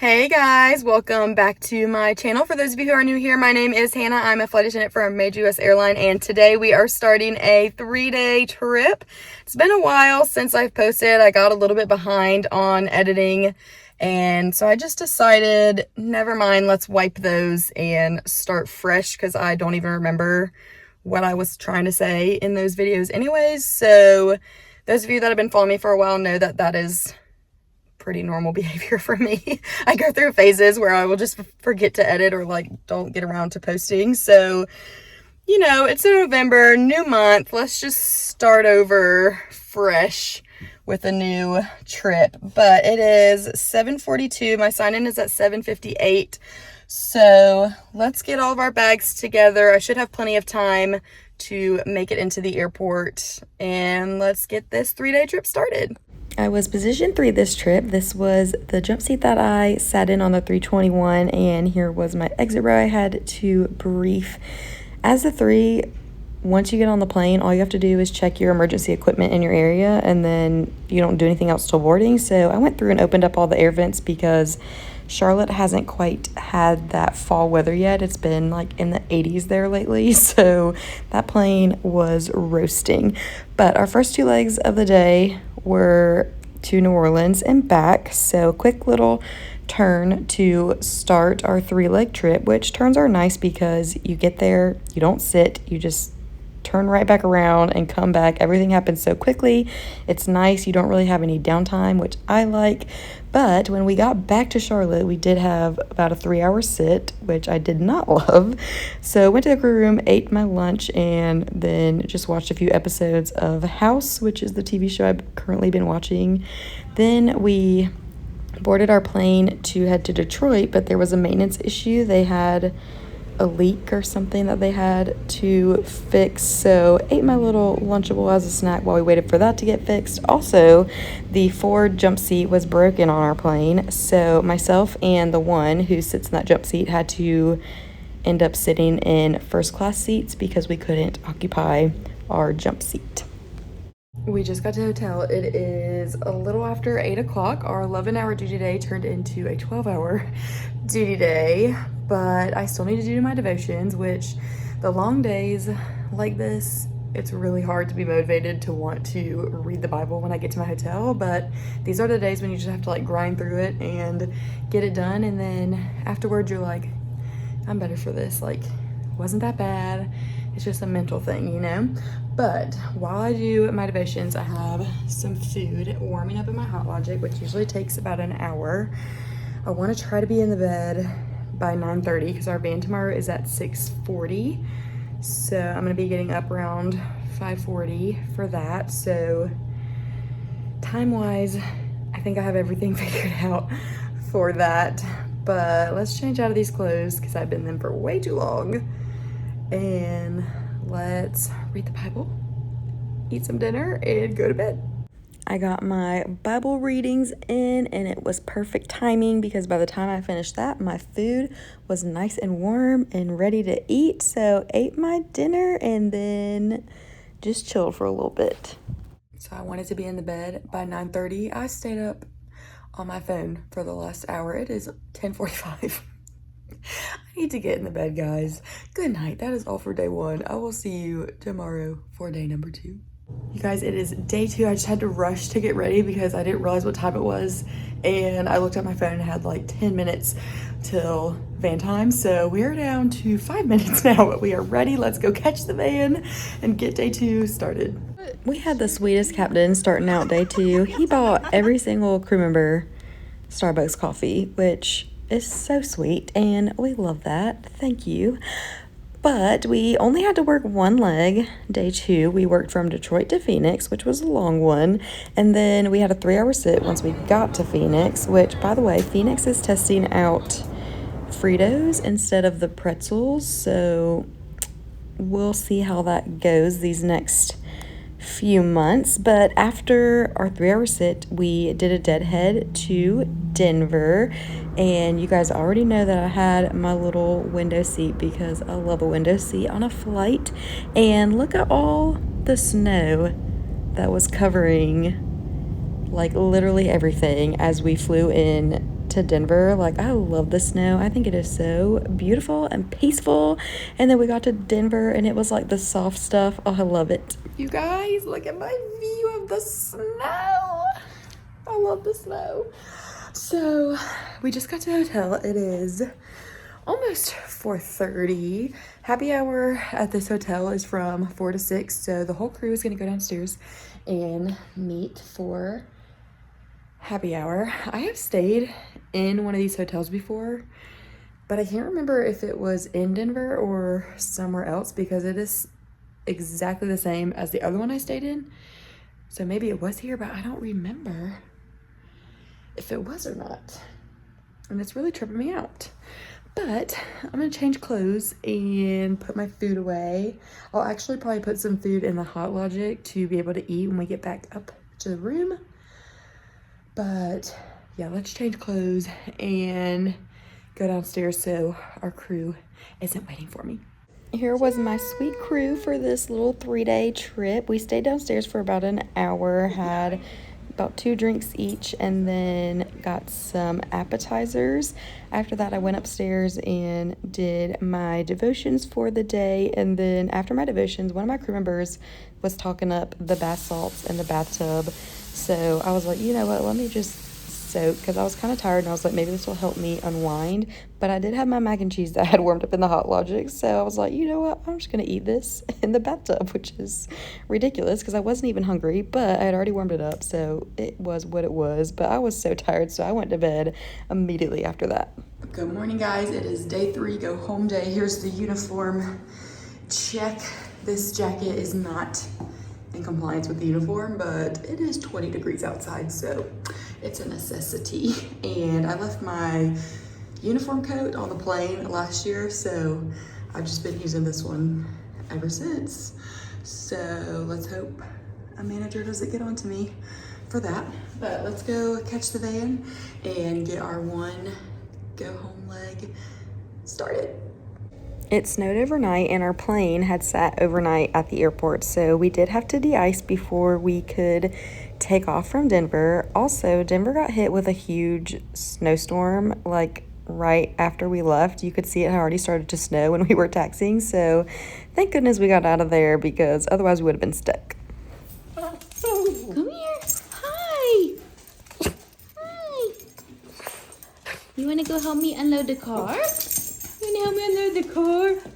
Hey guys, welcome back to my channel. For those of you who are new here, my name is Hannah. I'm a flight attendant for a major U.S. airline, and today we are starting a 3-day trip. It's been a while since I've posted. I got a little bit behind on editing, and so I just decided, never mind, let's wipe those and start fresh because I don't even remember what I was trying to say in those videos anyways. So those of you that have been following me for a while know that that is pretty normal behavior for me. I go through phases where I will just forget to edit or don't get around to posting. So, it's November, new month. Let's just start over fresh with a new trip. But it is 7:42. My sign-in is at 7:58. So let's get all of our bags together. I should have plenty of time to make it into the airport, and let's get this 3-day trip started. I was position 3 this trip. This was the jump seat that I sat in on the 321, and here was my exit row I had to brief. As the 3, once you get on the plane, all you have to do is check your emergency equipment in your area, and then you don't do anything else till boarding. So I went through and opened up all the air vents because Charlotte hasn't quite had that fall weather yet. It's been like in the 80s there lately, so that plane was roasting. But our first 2 legs of the day were to New Orleans and back, so quick little turn to start our 3-leg trip, which turns are nice because you get there, you don't sit, you just turn right back around and come back. Everything happens so quickly. It's nice. You don't really have any downtime, which I like. But when we got back to Charlotte, we did have about a 3-hour sit, which I did not love. So went to the crew room, ate my lunch, and then just watched a few episodes of House, which is the TV show I've currently been watching. Then we boarded our plane to head to Detroit, but there was a maintenance issue. They had a leak or something that they had to fix, so ate my little Lunchable as a snack while we waited for that to get fixed. Also, the forward jump seat was broken on our plane, so myself and the one who sits in that jump seat had to end up sitting in first class seats because we couldn't occupy our jump seat. We just got to the hotel. It is a little after 8 o'clock. Our 11-hour duty day turned into a 12-hour duty day, but I still need to do my devotions, which the long days like this, it's really hard to be motivated to want to read the Bible when I get to my hotel, but these are the days when you just have to grind through it and get it done, and then afterwards you're like, I'm better for this. Wasn't that bad. It's just a mental thing, But while I do my devotions, I have some food warming up in my Hot Logic, which usually takes about an hour. I want to try to be in the bed by 9:30 because our band tomorrow is at 6:40. So I'm going to be getting up around 5:40 for that. So time-wise, I think I have everything figured out for that. But let's change out of these clothes because I've been in them for way too long. And let's read the Bible, eat some dinner, and go to bed. I got my Bible readings in, and it was perfect timing because by the time I finished that, my food was nice and warm and ready to eat. So ate my dinner and then just chilled for a little bit. So I wanted to be in the bed by 9:30. I stayed up on my phone for the last hour. It is 10:45. I need to get in the bed, guys. Good night. That is all for day 1. I will see you tomorrow for day number 2. You guys, it is day 2. I just had to rush to get ready because I didn't realize what time it was, and I looked at my phone and had 10 minutes till van time. So we're down to 5 minutes now, but we are ready. Let's go catch the van and get day 2 started. We had the sweetest captain starting out day 2. He bought every single crew member Starbucks coffee, which is so sweet, and we love that. Thank you. But we only had to work 1 leg day 2. We worked from Detroit to Phoenix, which was a long one, and then we had a 3-hour sit once we got to Phoenix, which, by the way, Phoenix is testing out Fritos instead of the pretzels, so we'll see how that goes these next few months. But after our 3-hour sit, we did a deadhead to Denver, and you guys already know that I had my little window seat because I love a window seat on a flight. And look at all the snow that was covering literally everything as we flew in to Denver. Like, I love the snow. I think it is so beautiful and peaceful. And then we got to Denver and it was like the soft stuff. Oh, I love it. You guys, look at my view of the snow. I love the snow. So we just got to the hotel. It is almost 4:30. Happy hour at this hotel is from 4 to 6. So the whole crew is going to go downstairs and meet for happy hour. I have stayed in one of these hotels before, but I can't remember if it was in Denver or somewhere else because it is exactly the same as the other one I stayed in. So maybe it was here, but I don't remember if it was or not. And it's really tripping me out. But I'm gonna change clothes and put my food away. I'll actually probably put some food in the Hot Logic to be able to eat when we get back up to the room. But yeah, let's change clothes and go downstairs so our crew isn't waiting for me. Here was my sweet crew for this little 3-day trip. We stayed downstairs for about an hour, had about 2 drinks each, and then got some appetizers. After that, I went upstairs and did my devotions for the day. And then after my devotions, one of my crew members was talking up the bath salts in the bathtub. So I was like, you know what, let me just soak, because I was kind of tired and I was like, maybe this will help me unwind. But I did have my mac and cheese that I had warmed up in the Hot Logic, so I was like, you know what, I'm just gonna eat this in the bathtub, which is ridiculous because I wasn't even hungry, but I had already warmed it up, so it was what it was. But I was so tired, so I went to bed immediately after that. Good morning, guys. It is day 3, go home day. Here's the uniform. Check. This jacket is not in compliance with the uniform, but it is 20 degrees outside, so it's a necessity. And I left my uniform coat on the plane last year, so I've just been using this one ever since. So let's hope a manager doesn't get onto me for that. But let's go catch the van and get our one go home leg started. It snowed overnight and our plane had sat overnight at the airport, so we did have to de-ice before we could take off from Denver. Also, Denver got hit with a huge snowstorm like right after we left. You could see it had already started to snow when we were taxiing, so thank goodness we got out of there because otherwise we would have been stuck. Come here. Hi. Hi. You want to go help me unload the car? You want to help me unload the car?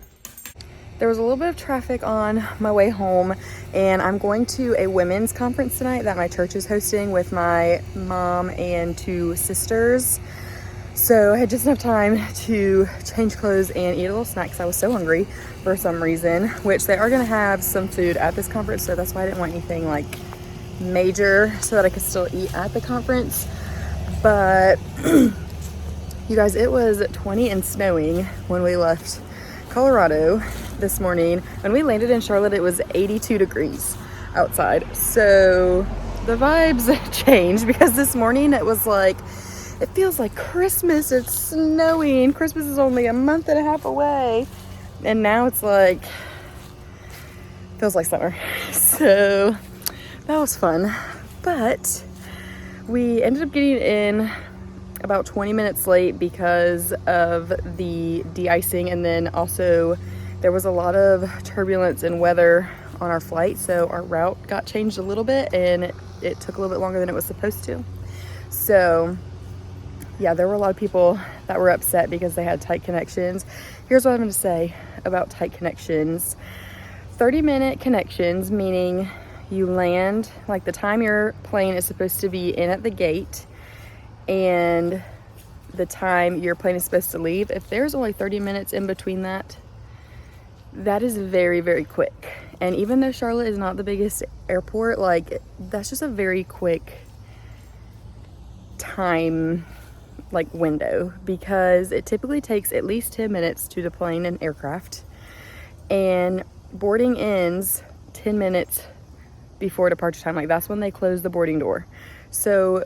There was a little bit of traffic on my way home, and I'm going to a women's conference tonight that my church is hosting with my mom and 2 sisters. So I had just enough time to change clothes and eat a little snack because I was so hungry for some reason, which they are going to have some food at this conference, so that's why I didn't want anything like major so that I could still eat at the conference. But you guys, it was 20 and snowing when we left Colorado this morning. When we landed in Charlotte, it was 82 degrees outside. So the vibes changed because this morning it was like, it feels like Christmas. It's snowing. Christmas is only a month and a half away. And now it's like, feels like summer. So that was fun. But we ended up getting in about 20 minutes late because of the de-icing, and then also there was a lot of turbulence and weather on our flight, so our route got changed a little bit and it took a little bit longer than it was supposed to. So yeah, there were a lot of people that were upset because they had tight connections. Here's what I'm going to say about tight connections. 30-minute connections, meaning you land, like the time your plane is supposed to be in at the gate and the time your plane is supposed to leave. If there's only 30 minutes in between that, that is very, very quick. And even though Charlotte is not the biggest airport, like that's just a very quick time like window, because it typically takes at least 10 minutes to deplane an aircraft, and boarding ends 10 minutes before departure time. Like that's when they close the boarding door. So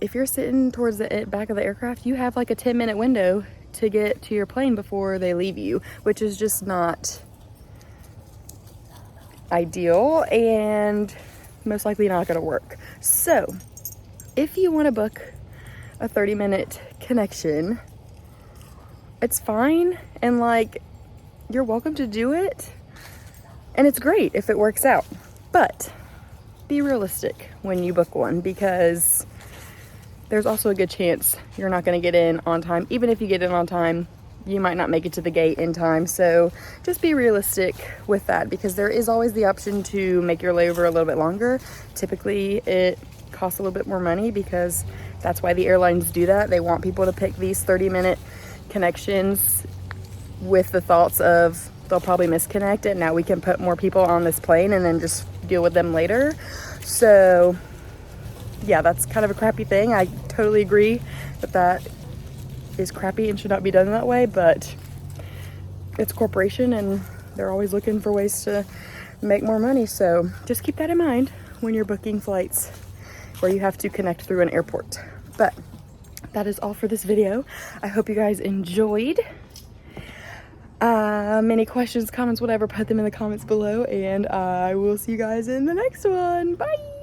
if you're sitting towards the back of the aircraft, you have like a 10-minute window to get to your plane before they leave you, which is just not ideal and most likely not going to work. So if you want to book a 30-minute connection, it's fine, and like, you're welcome to do it, and it's great if it works out. But be realistic when you book one, because there's also a good chance you're not going to get in on time. Even if you get in on time, you might not make it to the gate in time. So just be realistic with that, because there is always the option to make your layover a little bit longer. Typically it costs a little bit more money, because that's why the airlines do that. They want people to pick these 30-minute connections with the thoughts of they'll probably misconnect it. Now we can put more people on this plane and then just deal with them later. So yeah, that's kind of a crappy thing. I totally agree that that is crappy and should not be done that way, but it's a corporation and they're always looking for ways to make more money. So just keep that in mind when you're booking flights where you have to connect through an airport. But that is all for this video. I hope you guys enjoyed. Any questions, comments, whatever, put them in the comments below, and I will see you guys in the next one. Bye.